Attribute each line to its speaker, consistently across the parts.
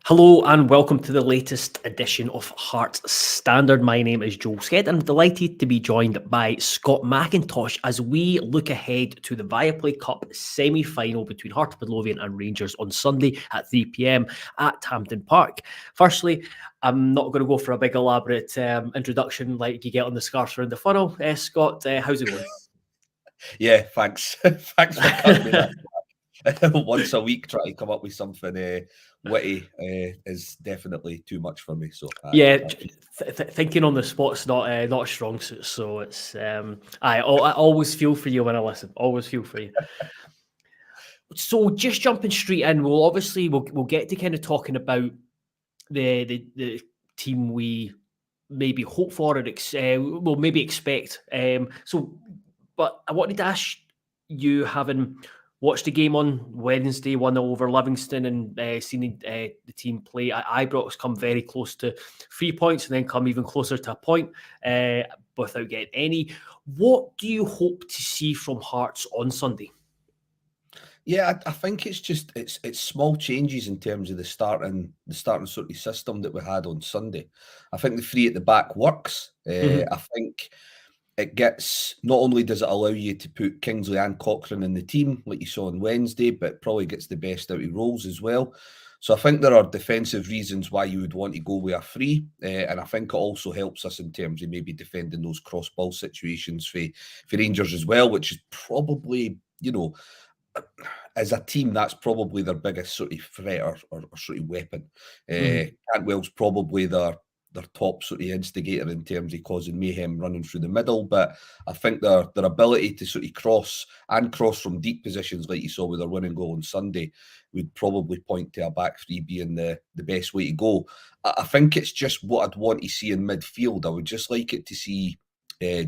Speaker 1: Hello and welcome to the latest edition of Hearts Standard. My name is Joel Sked and I'm delighted to be joined by Scott McIntosh as we look ahead to the Viaplay Cup semi-final between Hearts of Midlothian and Rangers on Sunday at 3 p.m. at Hampden Park. Firstly, I'm not going to go for a big elaborate introduction like you get on the Scarves Around the Funnel. Scott, how's it going?
Speaker 2: Yeah, thanks. Thanks for cutting me that. Once a week, try to come up with something witty is definitely too much for me. So
Speaker 1: Yeah, thinking on the spot's not a strong suit, so it's I always feel for you when I listen. Always feel for you. So just jumping straight in, we'll get to kind of talking about the team we maybe hope for or we'll maybe expect. But I wanted to ask you, having watched the game on Wednesday, 1-0 over Livingston, and seen the team play at Ibrox come very close to 3 points and then come even closer to a point without getting any. What do you hope to see from Hearts on Sunday?
Speaker 2: Yeah, I think it's small changes in terms of the starting sort of system that we had on Sunday. I think the three at the back works. I think it gets, not only does it allow you to put Kingsley and Cochrane in the team like you saw on Wednesday, but probably gets the best out of Rolls as well. So I think there are defensive reasons why you would want to go with a three, and I think it also helps us in terms of maybe defending those cross ball situations for Rangers as well, which is probably, as a team, that's probably their biggest sort of threat or sort of weapon. Cantwell's probably their top sort of instigator in terms of causing mayhem running through the middle, but I think their ability to sort of cross from deep positions like you saw with their winning goal on Sunday would probably point to a back three being the best way to go. I think it's just what I'd want to see in midfield. I would just like it to see to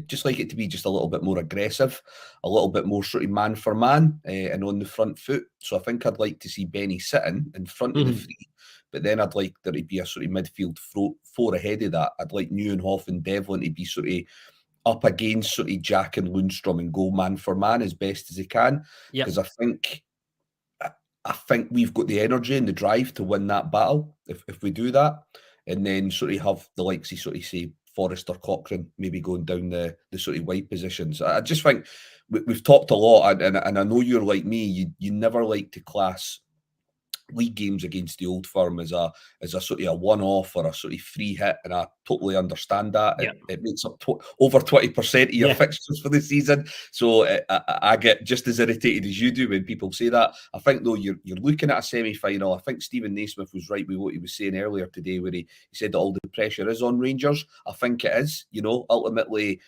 Speaker 2: be just a little bit more aggressive, a little bit more sort of man for man and on the front foot. So I think I'd like to see Benny sitting in front of the three, but then I'd like there to be a sort of midfield four ahead of that. I'd like Neuenhoff and Devlin to be sort of up against sort of Jack and Lundstrom and go man for man as best as they can. Because I think we've got the energy and the drive to win that battle if we do that. And then sort of have the likes of sort of say Forrest or Cochrane maybe going down the sort of wide positions. I just think we've talked a lot, and I know you're like me. You never like to class league games against the Old Firm as a sort of a one-off or a sort of free hit, and I totally understand that. It makes up over 20% of your fixtures for the season, so I get just as irritated as you do when people say that. I think though you're looking at a semi-final. I think Stephen Naismith was right with what he was saying earlier today, where he said that all the pressure is on Rangers. I think it is. Ultimately,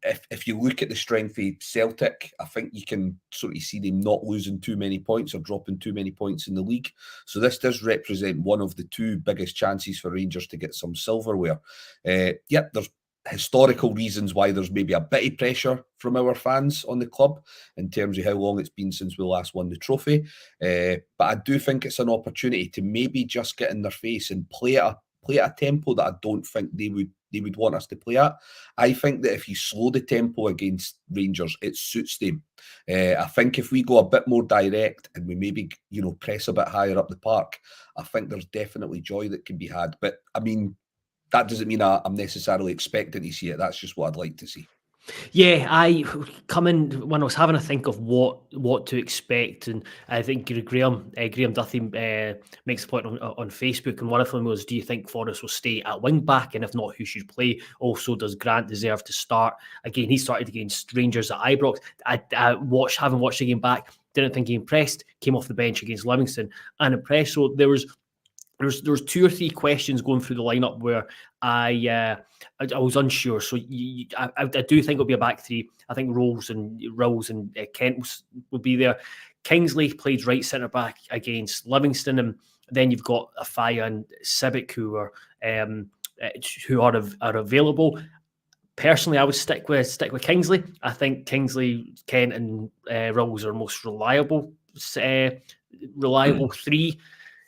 Speaker 2: if you look at the strength of Celtic, I think you can sort of see them not losing too many points or dropping too many points in the league. So this does represent one of the two biggest chances for Rangers to get some silverware. There's historical reasons why there's maybe a bit of pressure from our fans on the club in terms of how long it's been since we last won the trophy. But I do think it's an opportunity to maybe just get in their face and play at a tempo that I don't think they would want us to play at. I think that if you slow the tempo against Rangers, it suits them. I think if we go a bit more direct and we maybe, press a bit higher up the park, I think there's definitely joy that can be had. But I mean, that doesn't mean I'm necessarily expecting to see it. That's just what I'd like to see.
Speaker 1: Yeah, when I was having a think of what to expect, and I think Graham Duthie makes a point on Facebook, and one of them was, do you think Forrest will stay at wing back, and if not, who should play? Also, does Grant deserve to start? Again, he started against Rangers at Ibrox. Having watched the game back, didn't think he impressed. Came off the bench against Livingston and impressed. So there was two or three questions going through the lineup where I was unsure. So I do think it'll be a back three. I think Rolls and Kent will be there. Kingsley played right centre back against Livingston, and then you've got Afaya and Sibic who are available. Personally, I would stick with Kingsley. I think Kingsley, Kent, and Rolls are most reliable three.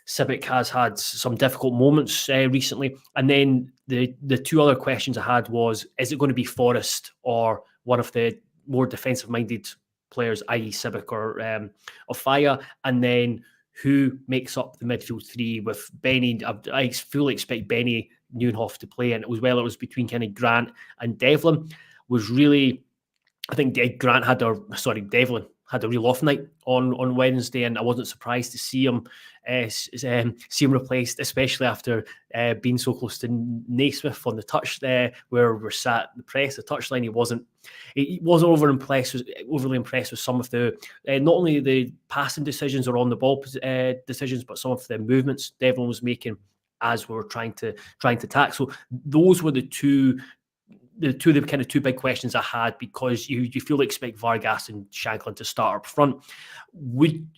Speaker 1: Sibic has had some difficult moments recently. And then the two other questions I had was, is it going to be Forrest or one of the more defensive-minded players, i.e. Sibic or Afaya? And then who makes up the midfield three with Benny. I fully expect Benny Neuenhoff to play, and it was between kind of Grant and Devlin. Was really, I think Devlin had a real off night on Wednesday, and I wasn't surprised to see him replaced, especially after being so close to Naismith on the touch there, where we're sat the press, the touchline. He wasn't overly impressed with some of the not only the passing decisions or on the ball decisions, but some of the movements Devlin was making as we were trying to attack. So those were the two big questions I had, because you feel like expect Vargas and Shanklin to start up front.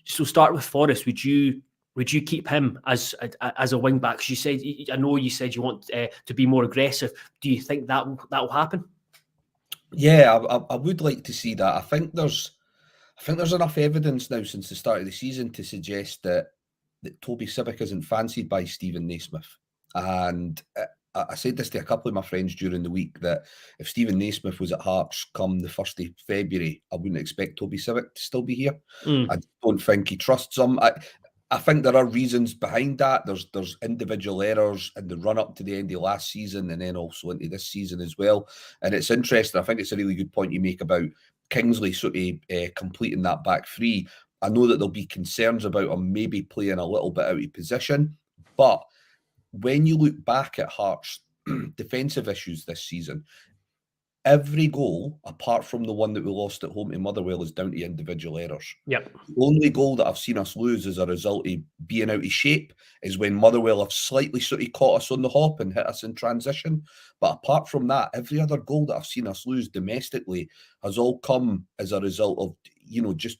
Speaker 1: Start with Forrest. Would you keep him as a wing back? Because I know you said you want to be more aggressive. Do you think that will happen?
Speaker 2: Yeah, I would like to see that. I think there's enough evidence now since the start of the season to suggest that Toby Sibbick isn't fancied by Stephen Naismith. And I said this to a couple of my friends during the week, that if Stephen Naismith was at Hearts come the 1st of February, I wouldn't expect Toby Sibbick to still be here. I don't think he trusts him. I think there are reasons behind that. There's individual errors in the run up to the end of last season, and then also into this season as well. And it's interesting. I think it's a really good point you make about Kingsley sort of completing that back three. I know that there'll be concerns about him maybe playing a little bit out of position, but when you look back at Hearts' defensive issues this season, every goal, apart from the one that we lost at home to Motherwell, is down to individual errors.
Speaker 1: Yep.
Speaker 2: The only goal that I've seen us lose as a result of being out of shape is when Motherwell have slightly sort of caught us on the hop and hit us in transition. But apart from that, every other goal that I've seen us lose domestically has all come as a result of, just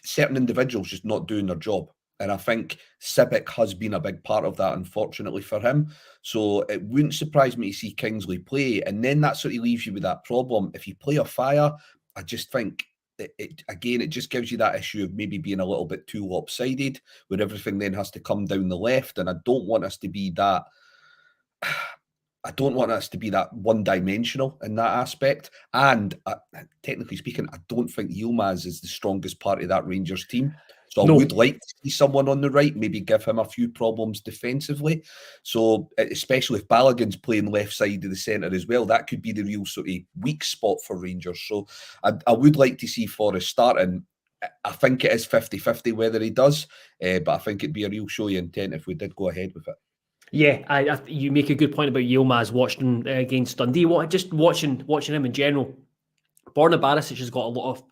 Speaker 2: certain individuals just not doing their job. And I think Sibbick has been a big part of that, unfortunately for him. So it wouldn't surprise me to see Kingsley play. And then that sort of leaves you with that problem. If you play a fire, I just think it just gives you that issue of maybe being a little bit too lopsided, where everything then has to come down the left. And I don't want us to be that. I don't want us to be that one-dimensional in that aspect. And technically speaking, I don't think Yilmaz is the strongest part of that Rangers team. So I would like to see someone on the right, maybe give him a few problems defensively. So especially if Balogun's playing left side of the centre as well, that could be the real sort of weak spot for Rangers. So I would like to see Forrest starting. I think it is 50-50 whether he does, but I think it'd be a real show of intent if we did go ahead with it.
Speaker 1: Yeah, you make a good point about Yilmaz watching against Dundee. Just watching him in general. Borna Barisic has got a lot of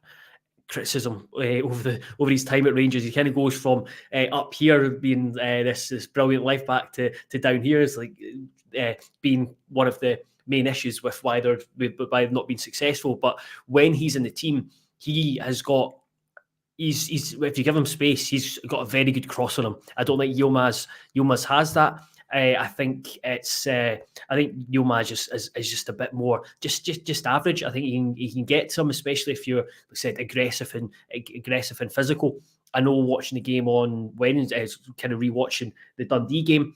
Speaker 1: criticism over his time at Rangers. He kind of goes from up here being this brilliant left back to down here is like being one of the main issues with why they've not been successful. But when he's in the team, he has got. He's if you give him space, he's got a very good cross on him. I don't think Yilmaz has that. I think Yilmaz is just a bit more just average. I think he can get some, especially if you're, like I said, aggressive and physical. I know watching the game on Wednesday, kind of rewatching the Dundee game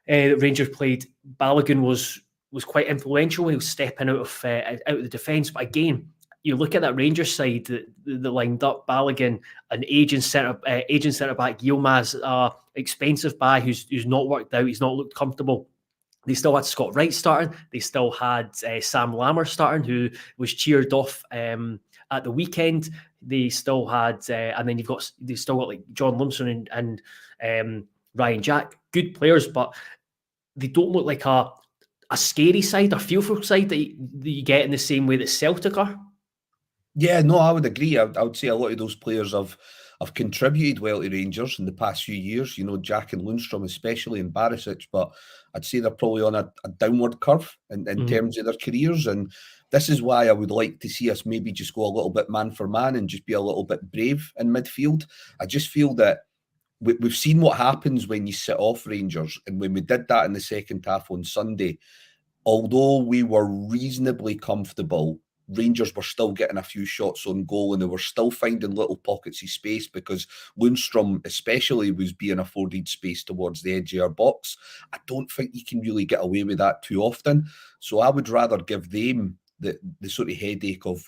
Speaker 1: that Rangers played, Balogun was quite influential when he was stepping out of the defence. But again, you look at that Rangers side that lined up Balogun, an aging centre back, Yilmaz, expensive buy who's not worked out, he's not looked comfortable. They still had Scott Wright starting. They still had Sam Lammer starting, who was cheered off at the weekend. They still had, and then they've still got like John Lumsden and Ryan Jack, good players, but they don't look like a scary side, a fearful side that you get in the same way that Celtic are.
Speaker 2: Yeah, no, I would agree. I would say a lot of those players have contributed well to Rangers in the past few years. Jack and Lundstrom especially, and Barisic, but I'd say they're probably on a downward curve in terms of their careers. And this is why I would like to see us maybe just go a little bit man for man and just be a little bit brave in midfield. I just feel that we've seen what happens when you sit off Rangers. And when we did that in the second half on Sunday, although we were reasonably comfortable, Rangers were still getting a few shots on goal and they were still finding little pockets of space because Lundstrom especially was being afforded space towards the edge of our box. I don't think you can really get away with that too often. So I would rather give them the sort of headache of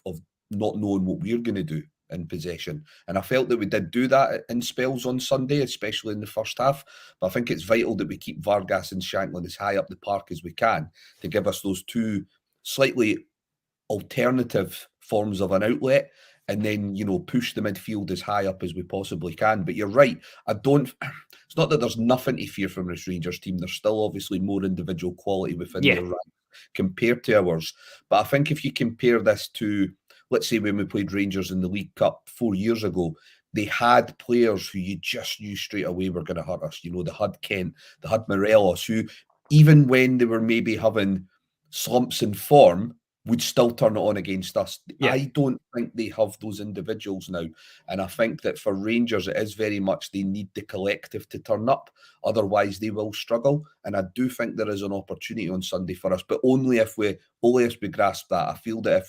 Speaker 2: not knowing what we're going to do in possession. And I felt that we did do that in spells on Sunday, especially in the first half. But I think it's vital that we keep Vargas and Shanklin as high up the park as we can to give us those two slightly alternative forms of an outlet, and then, push the midfield as high up as we possibly can. But you're right. It's not that there's nothing to fear from this Rangers team. There's still obviously more individual quality within their ranks compared to ours. But I think if you compare this to, let's say, when we played Rangers in the League Cup 4 years ago, they had players who you just knew straight away were going to hurt us. They had Kent, they had Morelos, who, even when they were maybe having slumps in form, would still turn it on against us.
Speaker 1: Yeah.
Speaker 2: I don't think they have those individuals now. And I think that for Rangers, it is very much they need the collective to turn up. Otherwise, they will struggle. And I do think there is an opportunity on Sunday for us, but only if we grasp that. I feel that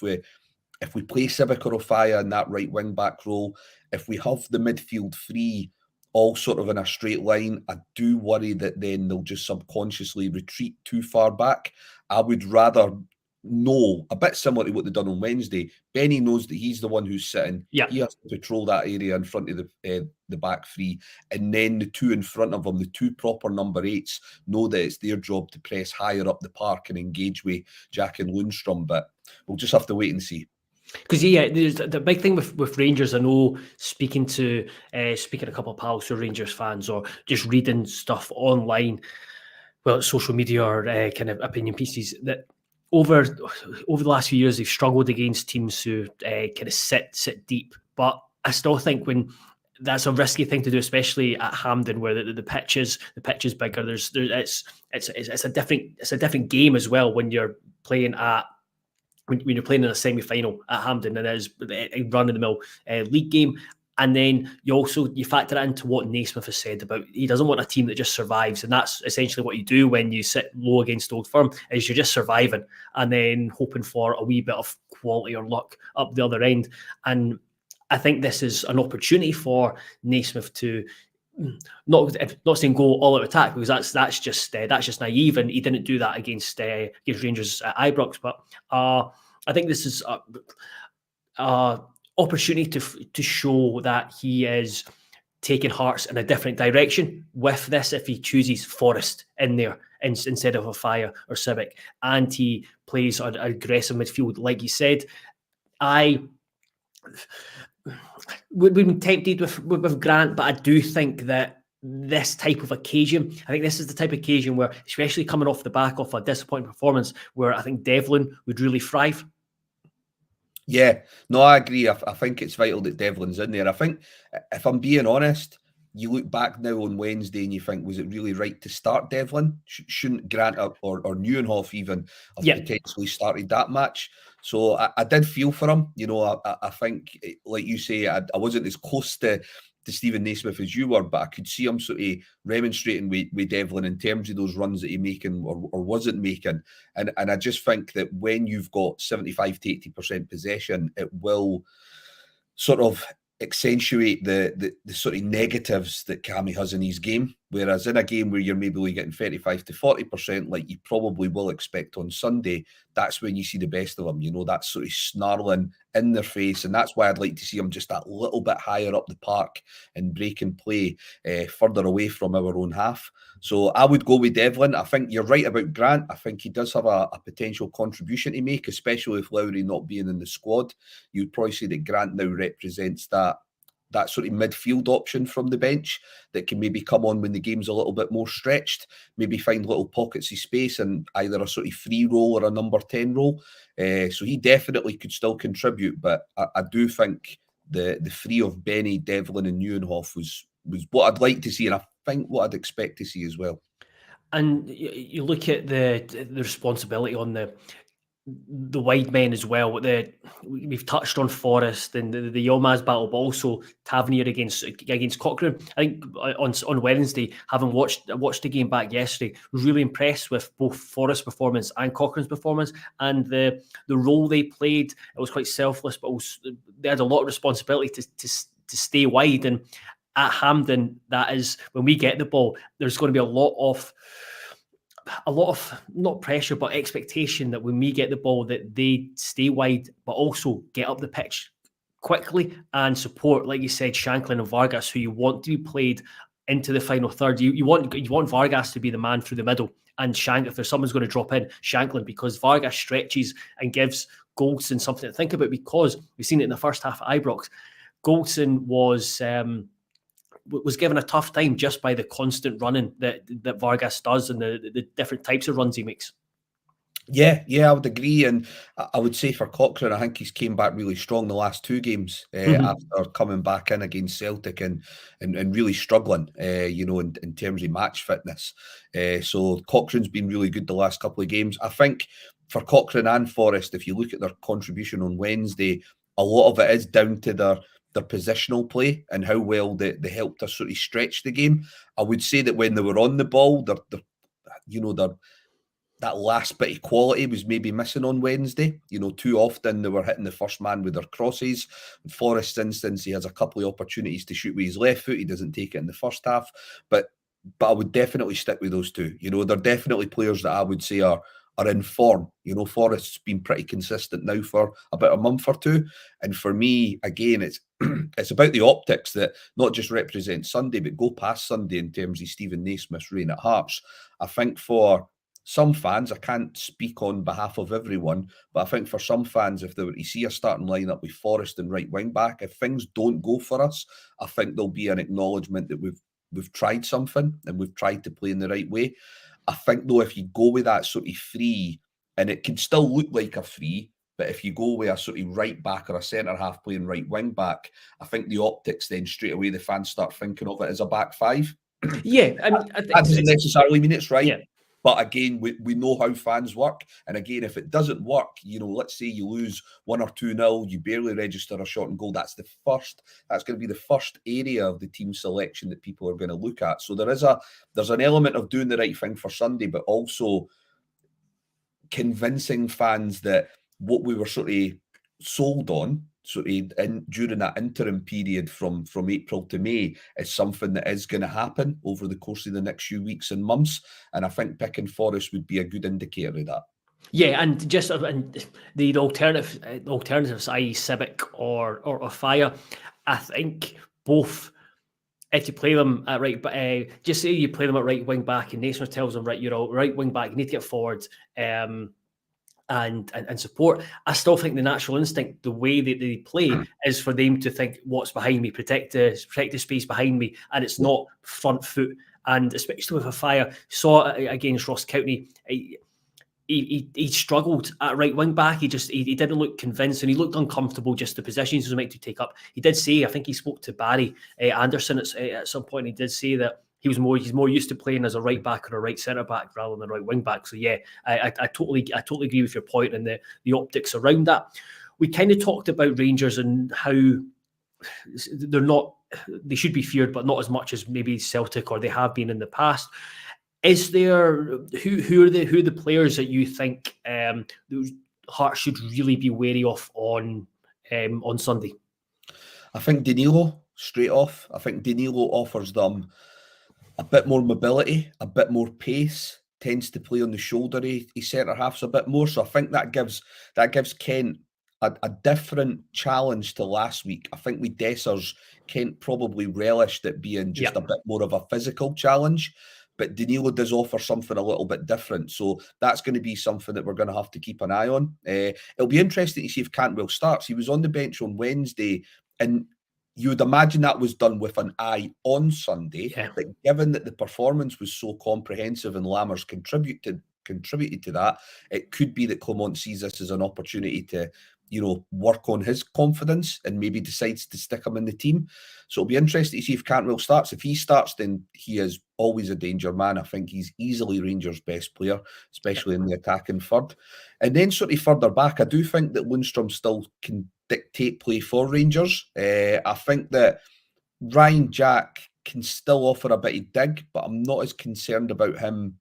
Speaker 2: if we play Civic Orofaya in that right wing back role, if we have the midfield free, all sort of in a straight line, I do worry that then they'll just subconsciously retreat too far back. I would rather know, a bit similar to what they've done on Wednesday, Benny knows that he's the one who's sitting.
Speaker 1: Yeah.
Speaker 2: He has to patrol that area in front of the back three, and then the two in front of him, the two proper number 8s, know that it's their job to press higher up the park and engage with Jack and Lundstrom. But we'll just have to wait and see.
Speaker 1: Because there's the big thing with Rangers. I know, speaking to a couple of pals who are Rangers fans, or just reading stuff online, well, social media or kind of opinion pieces, that over the last few years they've struggled against teams who kind of sit deep. But I still think that's a risky thing to do, especially at Hampden, where the pitch is bigger. It's a different game as well when you're playing at. When you're playing in a semi-final at Hampden, and it is a run-of-the-mill league game. And then you factor that into what Naismith has said about he doesn't want a team that just survives. And that's essentially what you do when you sit low against Old Firm, is you're just surviving and then hoping for a wee bit of quality or luck up the other end. And I think this is an opportunity for Naismith to not saying go all out attack, because that's just naive, and he didn't do that against Rangers at Ibrox. But I think this is a opportunity to show that he is taking Hearts in a different direction with this. If he chooses Forrest in there instead of a Fire or Civic, and he plays an aggressive midfield, like you said, I would be tempted with Grant, but I do think that this type of occasion, I think this is the type of occasion where, especially coming off the back of a disappointing performance, where I think Devlin would really thrive.
Speaker 2: Yeah, no, I agree. I think it's vital that Devlin's in there. I think, if I'm being honest, you look back now on Wednesday and you think, was it really right to start Devlin? Shouldn't Grant or Neuenhoff even have potentially started that match? So I did feel for him. I think, like you say, I wasn't as close to Stephen Naismith as you were, but I could see him sort of remonstrating with Devlin in terms of those runs that he making or wasn't making. And I just think that when you've got 75 to 80% possession, it will sort of accentuate the sort of negatives that Cammy has in his game. Whereas in a game where you're maybe only getting 35 to 40%, like you probably will expect on Sunday, that's when you see the best of him. That sort of snarling in their face. And that's why I'd like to see him just that little bit higher up the park and break and play further away from our own half. So I would go with Devlin. I think you're right about Grant. I think he does have a potential contribution to make, especially with Lowry not being in the squad. You'd probably say that Grant now represents that sort of midfield option from the bench that can maybe come on when the game's a little bit more stretched, maybe find little pockets of space and either a sort of free role or a number 10 role. So he definitely could still contribute, but I do think the three of Benny, Devlin and Neuenhoff was what I'd like to see, and I think what I'd expect to see as well.
Speaker 1: And you look at the responsibility on the wide men as well. We've touched on Forrest and the Yilmaz battle, but also Tavernier against Cochrane. I think on Wednesday, having watched the game back yesterday, was really impressed with both Forrest's performance and Cochrane's performance, and the role they played. It was quite selfless, but also they had a lot of responsibility to stay wide. And at Hampden, that is, when we get the ball, there's going to be a lot of not pressure, but expectation that when we get the ball, that they stay wide, but also get up the pitch quickly and support, like you said, Shanklin and Vargas, who you want to be played into the final third. You want Vargas to be the man through the middle, and if there's someone's going to drop in, Shanklin, because Vargas stretches and gives Goldson something to think about, because we've seen it in the first half at Ibrox. Goldson was given a tough time just by the constant running that Vargas does and the different types of runs he makes.
Speaker 2: Yeah, I would agree, and I would say for Cochrane, I think he's came back really strong the last two games after coming back in against Celtic and really struggling, in terms of match fitness. So Cochrane's been really good the last couple of games. I think for Cochrane and Forest, if you look at their contribution on Wednesday, a lot of it is down to their positional play and how well they helped us sort of stretch the game. I would say that when they were on the ball, their that last bit of quality was maybe missing on Wednesday. Too often they were hitting the first man with their crosses. In Forest's instance, he has a couple of opportunities to shoot with his left foot. He doesn't take it in the first half. But I would definitely stick with those two. They're definitely players that I would say are in form. Forest's been pretty consistent now for about a month or two. And for me, again, it's it's about the optics that not just represent Sunday, but go past Sunday in terms of Stephen Naismith's reign at Hearts. I think for some fans, I can't speak on behalf of everyone, but I think for some fans, if they were to see a starting lineup with Forrest and right wing back, if things don't go for us, I think there'll be an acknowledgement that we've tried something and we've tried to play in the right way. I think though, if you go with that sort of free, and it can still look like a free, but if you go with a sort of right back or a centre half playing right wing back, I think the optics then straight away the fans start thinking of it as a back five.
Speaker 1: Yeah, I mean,
Speaker 2: that doesn't necessarily mean it's right.
Speaker 1: Yeah.
Speaker 2: But again, we know how fans work. And again, if it doesn't work, let's say you lose 1 or 2-0, you barely register a shot and goal. That's going to be the first area of the team selection that people are going to look at. So there's an element of doing the right thing for Sunday, but also convincing fans that what we were sort of sold on during that interim period from April to May is something that is going to happen over the course of the next few weeks and months. And I think picking Forest would be a good indicator of that.
Speaker 1: Yeah, and just the alternatives, i.e. Civic or Fire, I think both, if you play them at right, but just say you play them at right wing back and Naismith tells them, right, you're all right wing back, you need to get forward and support. I still think the natural instinct, the way that they play, is for them to think, what's behind me, protect the space behind me, and it's not front foot. And especially with a Fire, saw it against Ross County. He struggled at right wing back. He didn't look convinced, and he looked uncomfortable. Just the positions he was meant to take up. He did say, I think he spoke to Barry Anderson at some point. He did say that he's more used to playing as a right back or a right centre back rather than a right wing back. So yeah, I totally agree with your point and the optics around that. We kind of talked about Rangers and how they should be feared, but not as much as maybe Celtic or they have been in the past. Is there who are the players that you think Hearts should really be wary of on Sunday?
Speaker 2: I think Danilo, straight off. I think Danilo offers them a bit more mobility, a bit more pace, tends to play on the shoulder. He centre halves a bit more. So I think that gives Kent a different challenge to last week. I think with Dessers, Kent probably relished it being just a bit more of a physical challenge. But Danilo does offer something a little bit different. So that's going to be something that we're going to have to keep an eye on. It'll be interesting to see if Cantwell starts. He was on the bench on Wednesday, and you would imagine that was done with an eye on Sunday. Yeah. But given that the performance was so comprehensive and Lammers contributed to that, it could be that Clement sees this as an opportunity to work on his confidence and maybe decides to stick him in the team. So it'll be interesting to see if Cantwell starts. If he starts, then he is always a danger man. I think he's easily Rangers' best player, especially in the attacking third. And then sort of further back, I do think that Lundstrom still can dictate play for Rangers. I think that Ryan Jack can still offer a bit of dig, but I'm not as concerned about him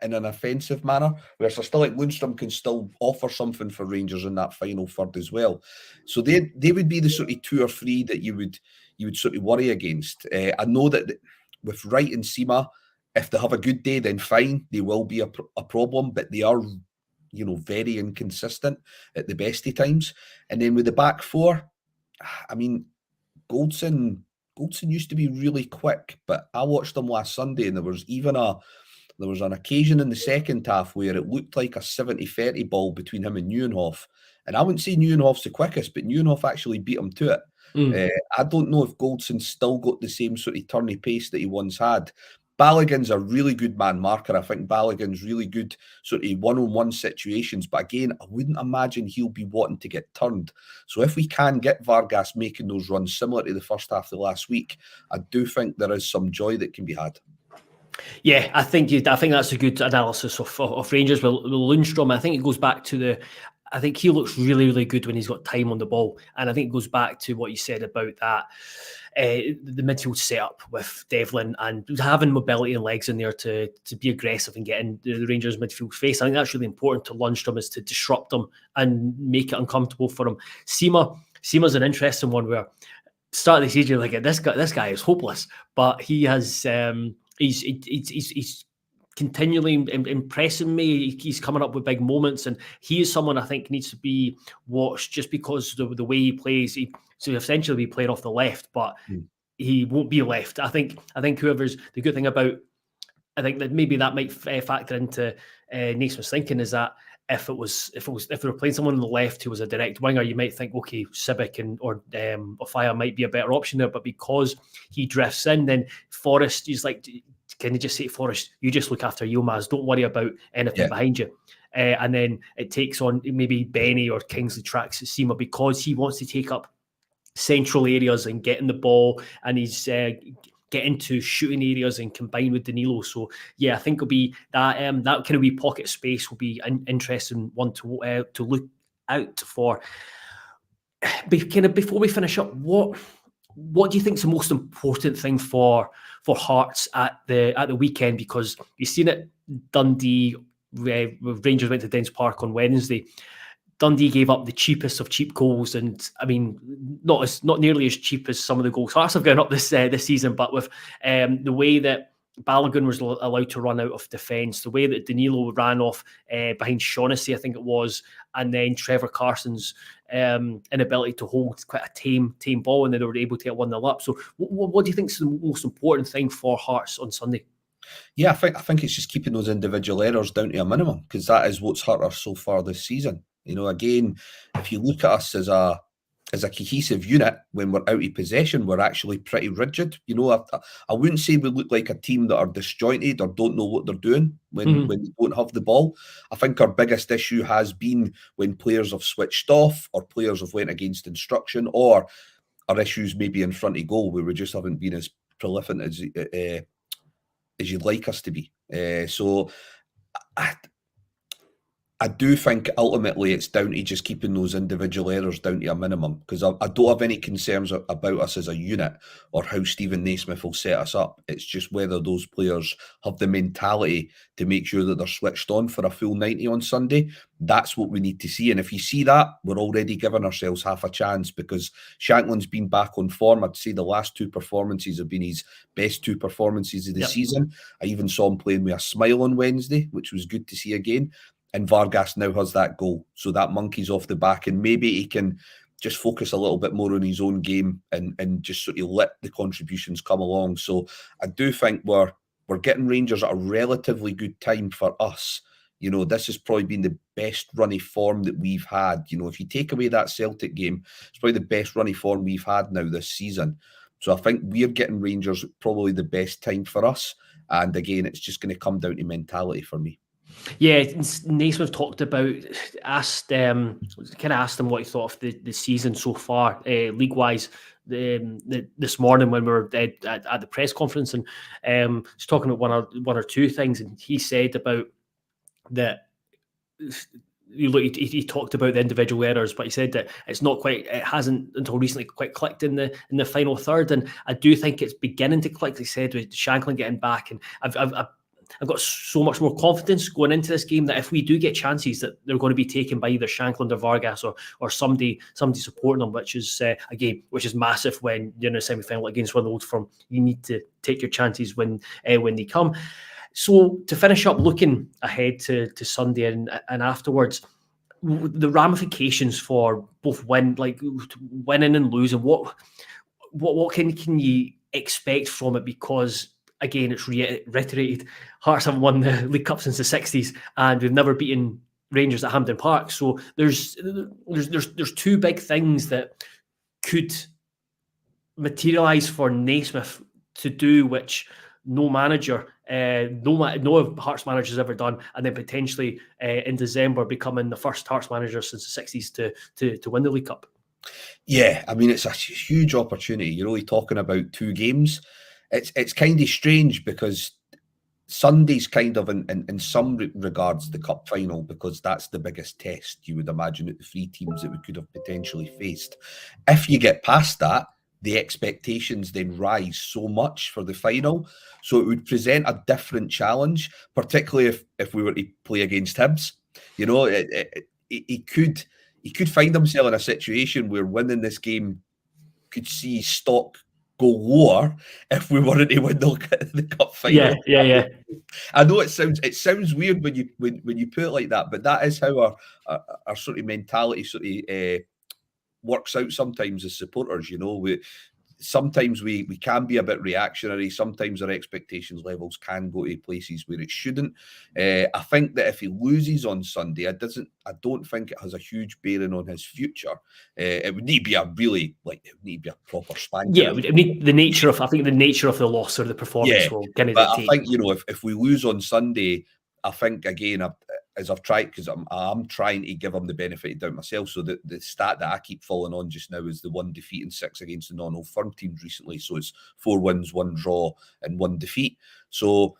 Speaker 2: in an offensive manner, whereas I still like Lundstrom can still offer something for Rangers in that final third as well. So they would be the sort of 2 or 3 that you would sort of worry against. I know that with Wright and Sima, if they have a good day, then fine, they will be a problem, but they are very inconsistent at the best of times. And then with the back 4, I mean, Goldson used to be really quick, but I watched them last Sunday, and there was an occasion in the second half where it looked like a 70-30 ball between him and Neuenhoff. And I wouldn't say Neuenhoff's the quickest, but Neuenhoff actually beat him to it. I don't know if Goldson's still got the same sort of turny pace that he once had. Balogun's a really good man marker. I think Balogun's really good sort of one-on-one situations. But again, I wouldn't imagine he'll be wanting to get turned. So if we can get Vargas making those runs similar to the first half of last week, I do think there is some joy that can be had.
Speaker 1: Yeah, I think that's a good analysis of Rangers. With Lundstrom, I think it goes back to I think he looks really, really good when he's got time on the ball. And I think it goes back to what you said about that, the midfield setup with Devlin and having mobility and legs in there to be aggressive and get in the Rangers midfield face. I think that's really important to Lundstrom, is to disrupt them and make it uncomfortable for him. Seema's an interesting one where start of the season, you're like, this guy is hopeless, but he has he's continually impressing me. He's coming up with big moments, and he is someone I think needs to be watched just because the way he plays. So essentially be playing off the left, but he won't be left. I think whoever's the good thing about, I think that maybe that might factor into Naismith's thinking, is that if they were playing someone on the left who was a direct winger, you might think, okay, Sibic or Ofaya might be a better option there. But because he drifts in, then Forrest, he's like, can you just say to Forrest, you just look after Yilmaz, don't worry about anything behind you. And then it takes on maybe Benny or Kingsley tracks Seema, because he wants to take up central areas and get in the ball, and he's get into shooting areas and combine with Danilo. So yeah, I think it'll be that that kind of wee pocket space will be an interesting one to look out for. Before we finish up, what do you think is the most important thing for Hearts at the weekend? Because you've seen it, Dundee, Rangers went to Dens Park on Wednesday. Dundee gave up the cheapest of cheap goals, and I mean, not nearly as cheap as some of the goals Hearts have gone up this season. But with the way that Balogun was allowed to run out of defence, the way that Danilo ran off behind Shaughnessy, I think it was, and then Trevor Carson's inability to hold quite a tame ball, and then they were able to get 1-0 up. So, what do you think is the most important thing for Hearts on Sunday?
Speaker 2: Yeah, I think it's just keeping those individual errors down to a minimum, because that is what's hurt us so far this season. You know, again, if you look at us as a cohesive unit, when we're out of possession, we're actually pretty rigid. You know, I wouldn't say we look like a team that are disjointed or don't know what they're doing when they don't have the ball. I think our biggest issue has been when players have switched off, or players have went against instruction, or our issues maybe in front of goal, where we just haven't been as prolific as you'd like us to be. So I do think ultimately it's down to just keeping those individual errors down to a minimum, because I don't have any concerns about us as a unit or how Stephen Naismith will set us up. It's just whether those players have the mentality to make sure that they're switched on for a full 90 on Sunday. That's what we need to see. And if you see that, we're already giving ourselves half a chance, because Shankland's been back on form. I'd say the last two performances have been his best two performances of the season. I even saw him playing with a smile on Wednesday, which was good to see again. And Vargas now has that goal. So that monkey's off the back, and maybe he can just focus a little bit more on his own game and just sort of let the contributions come along. So I do think we're getting Rangers at a relatively good time for us. You know, this has probably been the best runny form that we've had. You know, if you take away that Celtic game, it's probably the best runny form we've had now this season. So I think we're getting Rangers at probably the best time for us. And again, it's just going to come down to mentality for me.
Speaker 1: Yeah, Naismith talked about, asked him what he thought of the season so far, league-wise, this morning when we were at the press conference, and he's talking about one or two things, and he said about that. He talked about the individual errors, but he said that it hasn't until recently quite clicked in the final third, and I do think it's beginning to click. He said with Shanklin getting back, and I've got so much more confidence going into this game that if we do get chances, that they're going to be taken by either Shankland or Vargas or somebody supporting them, which is massive when you're in a semi-final against one of the old firm. You need to take your chances when they come. So to finish up, looking ahead to Sunday and afterwards, the ramifications for both winning and losing. What can you expect from it? Because again, it's reiterated, Hearts haven't won the League Cup since the 60s, and we've never beaten Rangers at Hampden Park. So there's two big things that could materialise for Naismith to do, which no manager, no Hearts manager has ever done, and then potentially in December becoming the first Hearts manager since the 60s to win the League Cup.
Speaker 2: Yeah, I mean, it's a huge opportunity. You're only talking about 2 games. It's kind of strange because Sunday's kind of in some regards the cup final, because that's the biggest test you would imagine at the 3 teams that we could have potentially faced. If you get past that, the expectations then rise so much for the final. So it would present a different challenge, particularly if we were to play against Hibs. You know, he could find himself in a situation where winning this game could see stock go lower if we weren't to win the cup final.
Speaker 1: Yeah.
Speaker 2: I know it sounds weird when you put it like that, but that is how our sort of mentality sort of works out sometimes as supporters. You know, sometimes we can be a bit reactionary. Sometimes our expectations levels can go to places where it shouldn't. I think that if he loses on Sunday, I don't think it has a huge bearing on his future. It would need to be a proper spanker.
Speaker 1: Yeah, I mean, the nature of the loss or the performance will kind of dictate.
Speaker 2: I think, you know, if we lose on Sunday, I think again, as I've tried, because I'm trying to give him the benefit of doubt myself. So the stat that I keep falling on just now is the 1 defeat and 6 against the non-Old Firm teams recently. So it's 4 wins, 1 draw, and 1 defeat. So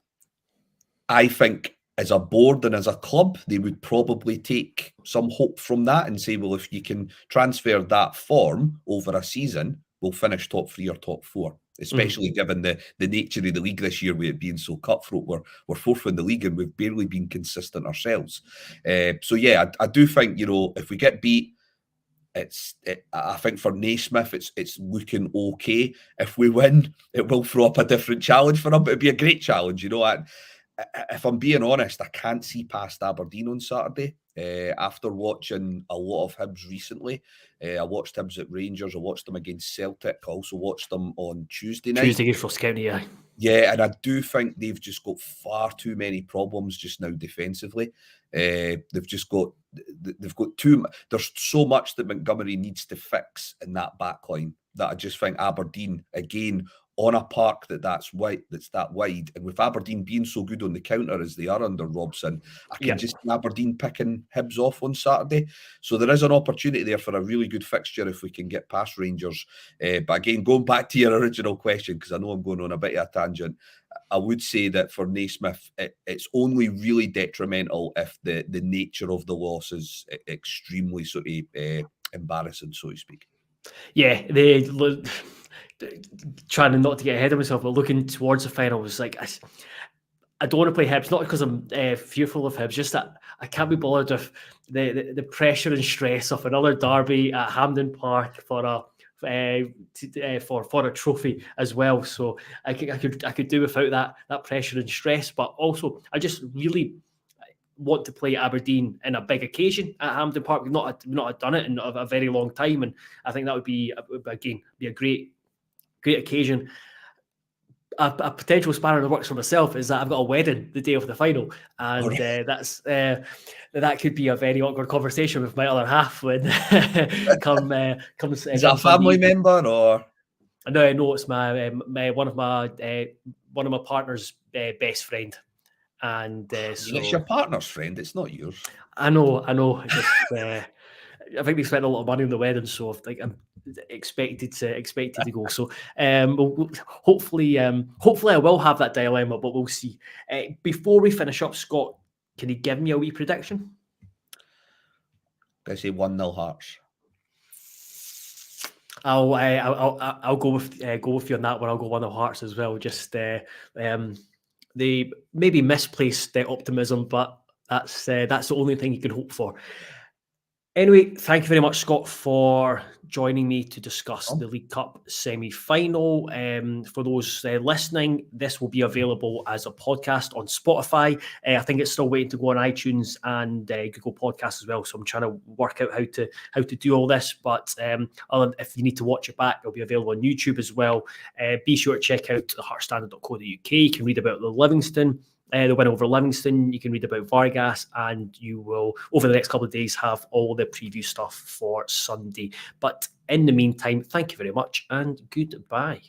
Speaker 2: I think as a board and as a club, they would probably take some hope from that and say, well, if you can transfer that form over a season, we'll finish top 3 or top 4. Especially given the nature of the league this year, with it being so cutthroat. We're 4th in the league and we've barely been consistent ourselves. So yeah, I do think, you know, if we get beat, I think for Naismith, it's looking okay. If we win, it will throw up a different challenge for them, but it'd be a great challenge, you know. If I'm being honest, I can't see past Aberdeen on Saturday. After watching a lot of Hibs recently, I watched Hibs at Rangers. I watched them against Celtic. I also watched them on Tuesday night.
Speaker 1: Tuesday against Ross County, yeah.
Speaker 2: Yeah, and I do think they've just got far too many problems just now defensively. They've got there's so much that Montgomery needs to fix in that back line that I just think Aberdeen, again, on a park that's that wide, and with Aberdeen being so good on the counter as they are under Robson, I can just see Aberdeen picking Hibs off on Saturday. So there is an opportunity there for a really good fixture if we can get past Rangers. But again, going back to your original question, because I know I'm going on a bit of a tangent, I would say that for Naismith, it's only really detrimental if the nature of the loss is extremely sort of embarrassing, so to speak.
Speaker 1: Yeah, trying not to get ahead of myself, but looking towards the final was like, I don't want to play Hibs, not because I'm fearful of Hibs, just that I can't be bothered with the pressure and stress of another derby at Hampden Park for a trophy as well. So I could do without that pressure and stress, but also I just really want to play Aberdeen in a big occasion at Hampden Park. We've not done it in a very long time, and I think that would be a great occasion. A potential spanner in the works for myself is that I've got a wedding the day of the final, and that could be a very awkward conversation with my other half when comes.
Speaker 2: Is that a family member or?
Speaker 1: No, it's my one of my partner's best friend, and so
Speaker 2: it's your partner's friend. It's not yours.
Speaker 1: I know. Just, I think they spent a lot of money on the wedding, so I'm expected to go. So hopefully I will have that dilemma, but we'll see. Before we finish up, Scott, can you give me a wee prediction?
Speaker 2: I say 1-0 Hearts.
Speaker 1: I'll go with you on that one. I'll go 1-0 Hearts as well. Just the maybe misplaced optimism, but that's the only thing you can hope for. Anyway, thank you very much, Scott, for joining me to discuss the League Cup semi-final. For those listening, this will be available as a podcast on Spotify. I think it's still waiting to go on iTunes and Google Podcasts as well. So I'm trying to work out how to do all this. But if you need to watch it back, it'll be available on YouTube as well. Be sure to check out theheartstandard.co.uk. You can read about the Livingston. The win over Livingston. You can read about Vargas, and you will, over the next couple of days, have all the preview stuff for Sunday. But in the meantime, thank you very much and goodbye.